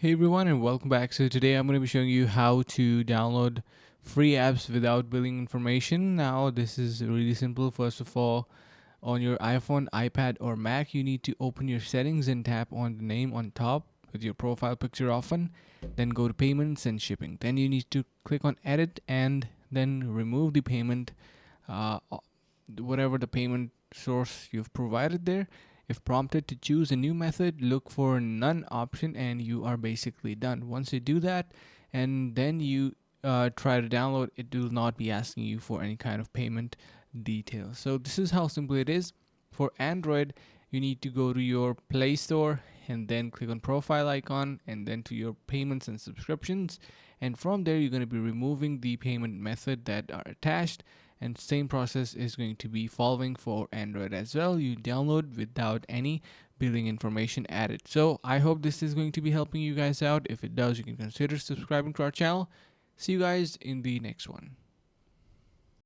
Hey everyone, and welcome back. So today I'm going to be showing you how to download free apps without billing information. Now this is really simple. First of all, on your iPhone, iPad, or Mac, you need to open your settings and tap on the name on top with your profile picture often. Then go to payments and shipping. Then you need to click on edit and then remove the payment, whatever the payment source you've provided there. If prompted to choose a new method, look for none option and you are basically done. Once you do that and then you try to download, it will not be asking you for any kind of payment details. So this is how simple it is. For Android, you need to go to your Play Store and then click on profile icon and then to your payments and subscriptions. And from there, you're going to be removing the payment method that are attached, and same process is going to be following for Android as well. You download without any billing information added. So I hope this is going to be helping you guys out. If it does, you can consider subscribing to our channel. See you guys in the next one.